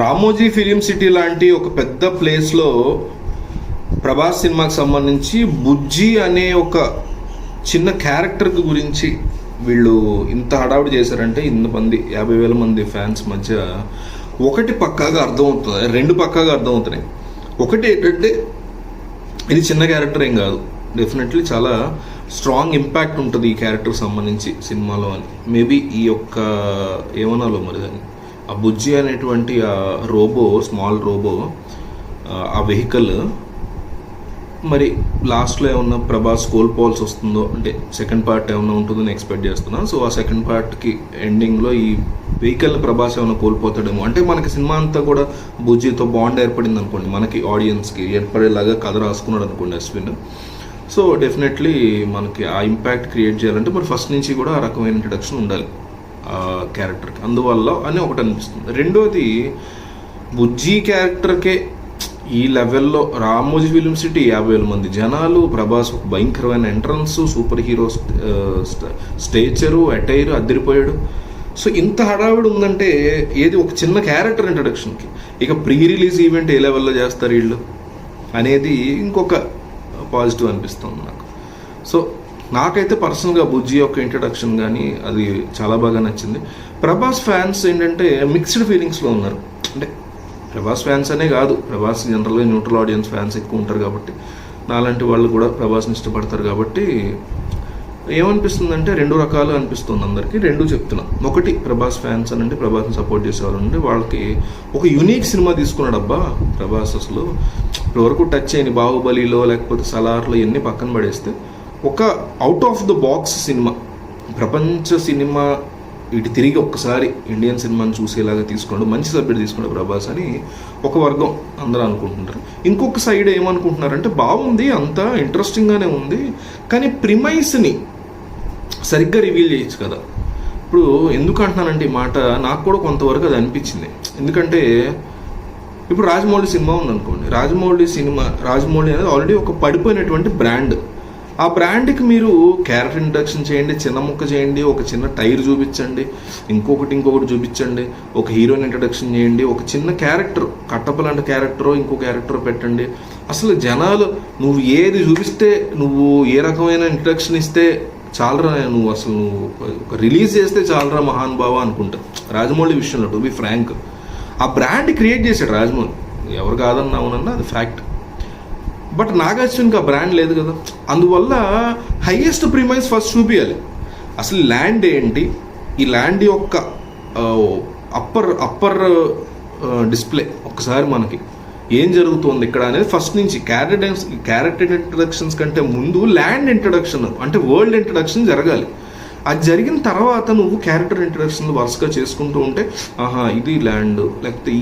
Ramoji film city లాంటి ఒక పెద్ద ప్లేస్లో ప్రభాస్ సినిమాకి సంబంధించి బుజ్జి అనే ఒక చిన్న క్యారెక్టర్ గురించి వీళ్ళు ఇంత హడావుడి చేశారంటే ఇంతమంది 50,000 మంది ఫ్యాన్స్ మధ్య ఒకటి పక్కాగా అర్థమవుతుంది, రెండు పక్కాగా అర్థమవుతున్నాయి. ఒకటి ఏంటంటే ఇది చిన్న క్యారెక్టర్ ఏం కాదు, డెఫినెట్లీ చాలా స్ట్రాంగ్ ఇంపాక్ట్ ఉంటుంది ఈ క్యారెక్టర్కి సంబంధించి సినిమాలో అని. మేబీ ఈ యొక్క ఏమనాలో మరి దాన్ని ఆ బుజ్జి అనేటువంటి ఆ రోబో, స్మాల్ రోబో, ఆ వెహికల్ మరి లాస్ట్లో ఏమన్నా ప్రభాస్ కోల్పోవాల్సి వస్తుందో, అంటే సెకండ్ పార్ట్ ఏమన్నా ఉంటుందని ఎక్స్పెక్ట్ చేస్తున్నాను. సో ఆ సెకండ్ పార్ట్కి ఎండింగ్లో ఈ వెహికల్ని ప్రభాస్ ఏమైనా కోల్పోతాడేమో. అంటే మనకి సినిమా అంతా కూడా బుజ్జితో బాండ్ ఏర్పడింది అనుకోండి, మనకి ఆడియన్స్కి ఏర్పడేలాగా కథ రాసుకున్నాడు అనుకోండి అశ్విన్. సో డెఫినెట్లీ మనకి ఆ ఇంపాక్ట్ క్రియేట్ చేయాలంటే మరి ఫస్ట్ నుంచి కూడా ఆ రకమైన ఇంట్రడక్షన్ ఉండాలి ఆ క్యారెక్టర్కి, అందువల్ల అని ఒకటి అనిపిస్తుంది. రెండోది, బుజ్జి క్యారెక్టర్కే ఈ లెవెల్లో రామోజీ ఫిలిం సిటీ 50,000 మంది జనాలు, ప్రభాస్ ఒక భయంకరమైన entrance, super hero stature, attire అదిరిపోయాడు. సో ఇంత హడావిడి ఉందంటే ఏది ఒక చిన్న క్యారెక్టర్ ఇంట్రడక్షన్కి, ఇక ప్రీ రిలీజ్ ఈవెంట్ ఏ లెవెల్లో చేస్తారు వీళ్ళు అనేది ఇంకొక పాజిటివ్ అనిపిస్తుంది నాకు. సో నాకైతే పర్సనల్గా బుజ్జి యొక్క ఇంట్రడక్షన్ కానీ అది చాలా బాగా నచ్చింది. ప్రభాస్ ఫ్యాన్స్ ఏంటంటే మిక్స్డ్ ఫీలింగ్స్లో ఉన్నారు. అంటే ప్రభాస్ ఫ్యాన్స్ అనే కాదు, ప్రభాస్ జనరల్గా న్యూట్రల్ ఆడియన్స్ ఫ్యాన్స్ ఎక్కువ ఉంటారు కాబట్టి, నాలాంటి వాళ్ళు కూడా ప్రభాస్ని ఇష్టపడతారు కాబట్టి ఏమనిపిస్తుందంటే రెండు రకాలు అనిపిస్తుంది అందరికీ. రెండు చెప్తున్నా. ఒకటి, ప్రభాస్ ఫ్యాన్స్ అని అంటే ప్రభాస్ని సపోర్ట్ చేసేవాళ్ళు అంటే వాళ్ళకి ఒక యూనిక్ సినిమా తీసుకున్నాడు అబ్బా ప్రభాస్. అసలు ఇప్పటివరకు టచ్ చేయని బాహుబలిలో లేకపోతే సలార్లో ఇవన్నీ పక్కన పడేస్తే ఒక out of the box cinema, ప్రపంచ సినిమా ఇటు తిరిగి ఒక్కసారి ఇండియన్ సినిమాని చూసేలాగా తీసుకున్నాడు, మంచి సబ్జెక్ట్ తీసుకున్నాడు ప్రభాస్ అని ఒక వర్గం అందరూ అనుకుంటుంటారు. ఇంకొక సైడ్ ఏమనుకుంటున్నారంటే బాగుంది, అంతా ఇంట్రెస్టింగ్గానే ఉంది, కానీ ప్రిమైస్ని సరిగ్గా రివీల్ చేయొచ్చు కదా. ఇప్పుడు ఎందుకు అంటున్నానంటే ఈ మాట, నాకు కూడా కొంతవరకు అది అనిపించింది. ఎందుకంటే ఇప్పుడు రాజమౌళి సినిమా ఉందనుకోండి, రాజమౌళి అనేది ఆల్రెడీ ఒక పడిపోయినటువంటి బ్రాండ్. ఆ బ్రాండ్కి మీరు క్యారెక్టర్ ఇంట్రడక్షన్ చేయండి, చిన్న ముక్క చేయండి, ఒక చిన్న టైర్ చూపించండి, ఇంకొకటి చూపించండి, ఒక హీరోయిన్ ఇంట్రడక్షన్ చేయండి, ఒక చిన్న క్యారెక్టర్ కట్టప్ప లాంటి క్యారెక్టరో ఇంకో క్యారెక్టర్ పెట్టండి. అసలు జనాలు నువ్వు ఏది చూపిస్తే, నువ్వు ఏ రకమైన ఇంట్రడక్షన్ ఇస్తే చాలరా, నువ్వు ఒక రిలీజ్ చేస్తే చాలరా మహానుభావ అనుకుంటారు రాజమౌళి విషయంలో. టు బి ఫ్రాంక్, ఆ బ్రాండ్ క్రియేట్ చేశాడు రాజమౌళి, ఎవరు కాదన్నావునన్నా అది ఫ్యాక్ట్. బట్ నాగార్జునకి ఆ బ్రాండ్ లేదు కదా, అందువల్ల హైయెస్ట్ ప్రిమైస్ ఫస్ట్ చూపించాలి. అసలు ల్యాండ్ ఏంటి, ఈ ల్యాండ్ యొక్క అప్పర్ డిస్ప్లే ఒక్కసారి మనకి ఏం జరుగుతుంది ఇక్కడ అనేది ఫస్ట్ నుంచి క్యారెక్టర్ ఇంట్రడక్షన్స్ కంటే ముందు ల్యాండ్ ఇంట్రడక్షన్ అంటే వరల్డ్ ఇంట్రడక్షన్ జరగాలి. అది జరిగిన తర్వాత నువ్వు క్యారెక్టర్ ఇంట్రడక్షన్ వరుసగా చేసుకుంటూ ఉంటే ఆహా ఇది ల్యాండ్, లేకపోతే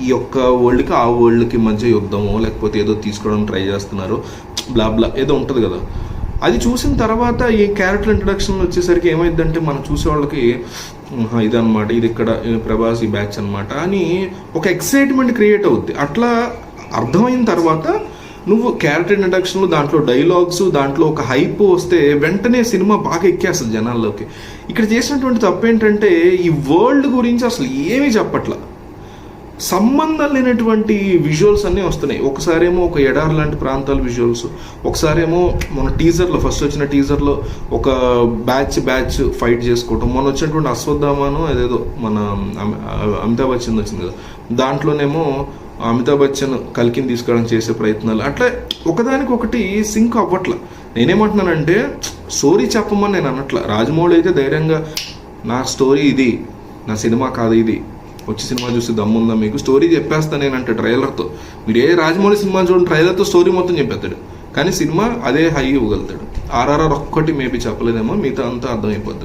ఈ యొక్క వరల్డ్కి ఆ వరల్డ్కి మధ్య యుద్ధమో లేకపోతే ఏదో తీసుకోవడం ట్రై చేస్తున్నారు బ్లా ఏదో ఉంటుంది కదా. అది చూసిన తర్వాత ఈ క్యారెక్టర్ ఇంట్రడక్షన్ వచ్చేసరికి ఏమైందంటే మనం చూసే వాళ్ళకి ఇదన్నమాట, ఇది ఇక్కడ ప్రభాస్ ఈ బ్యాచ్ అనమాట అని ఒక ఎక్సైట్మెంట్ క్రియేట్ అవుద్ది. అట్లా అర్థమైన తర్వాత నువ్వు క్యారెక్టర్ ఇంట్రడక్షన్లు, దాంట్లో డైలాగ్స్, దాంట్లో ఒక హైప్ వస్తే వెంటనే సినిమా బాగా ఎక్కేస్తుంది జనాల్లోకి. ఇక్కడ చేసినటువంటి తప్పు ఏంటంటే ఈ వరల్డ్ గురించి అసలు ఏమీ చెప్పట్ల, సంబంధం లేనటువంటి విజువల్స్ అన్నీ వస్తున్నాయి. ఒకసారేమో ఒక ఎడార్ లాంటి ప్రాంతాల విజువల్స్, ఒకసారేమో మన ఫస్ట్ వచ్చిన టీజర్లో ఒక బ్యాచ్ ఫైట్ చేసుకోవటం, మొన్న వచ్చినటువంటి అశ్వత్థామాను అదేదో మన అమితాబ్ బచ్చన్ వచ్చింది కదా, దాంట్లోనేమో అమితాబ్ బచ్చన్ కల్కిని తీసుకోవడం చేసే ప్రయత్నాలు, అట్లా ఒకదానికొకటి సింక్ అవ్వట్ల. నేనేమంటున్నానంటే స్టోరీ చెప్పమని నేను అనట్లా. రాజమౌళి అయితే ధైర్యంగా నా స్టోరీ ఇది, నా సినిమా కాదు ఇది, వచ్చి సినిమా చూసి దమ్ముందా మీకు, స్టోరీ చెప్పేస్తాను నేనంటే ట్రైలర్తో. మీరు ఏ రాజమౌళి సినిమా చూడండి, ట్రైలర్తో స్టోరీ మొత్తం చెప్పేస్తాడు, కానీ సినిమా అదే హై ఇవ్వగలుగుతాడు. ఆర్ఆర్ఆర్ ఒక్కటి మేబీ చెప్పలేదేమో, మిగతా అంతా అర్థమైపోద్ది.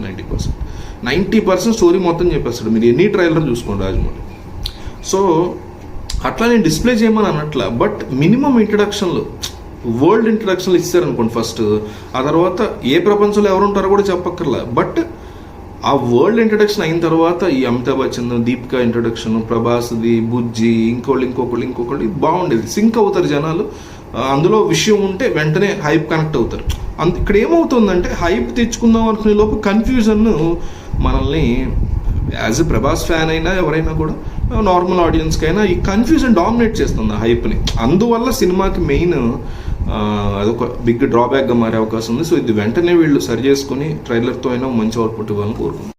90% స్టోరీ మొత్తం చెప్పేస్తాడు. మీరు ఎన్ని ట్రైలర్ చూసుకోండి రాజమౌళి. సో అట్లా నేను డిస్ప్లే చేయమని అనట్లా, బట్ మినిమం ఇంట్రడక్షన్లు, వరల్డ్ ఇంట్రడక్షన్లు ఇస్తారనుకోండి ఫస్ట్, ఆ తర్వాత ఏ ప్రపంచంలో ఎవరు ఉంటారో కూడా చెప్పక్కర్లా. బట్ ఆ వరల్డ్ ఇంట్రడక్షన్ అయిన తర్వాత ఈ అమితాబ్ బచ్చన్, దీపికా ఇంట్రడక్షన్, ప్రభాస్ది, బుజ్జి, ఇంకొకళ్ళు బాగుండేది. సింక్ అవుతారు జనాలు, అందులో విషయం ఉంటే వెంటనే హైప్ కనెక్ట్ అవుతారు. ఇక్కడ ఏమవుతుందంటే హైప్ తెచ్చుకుందాం అనుకునే లోపు కన్ఫ్యూజన్ మనల్ని యాజ్ ఎ ప్రభాస్ ఫ్యాన్ అయినా ఎవరైనా కూడా నార్మల్ ఆడియన్స్కైనా ఈ కన్ఫ్యూజన్ డామినేట్ చేస్తుంది ఆ హైప్ని. అందువల్ల సినిమాకి మెయిన్ అదొక బిగ్ డ్రాబ్యాక్గా మారే అవకాశం ఉంది. సో ఇది వెంటనే వీళ్ళు సరి చేసుకుని ట్రైలర్తో అయినా మంచి అవుట్పుట్ ఇవ్వాలని కోరుకుంటున్నాను.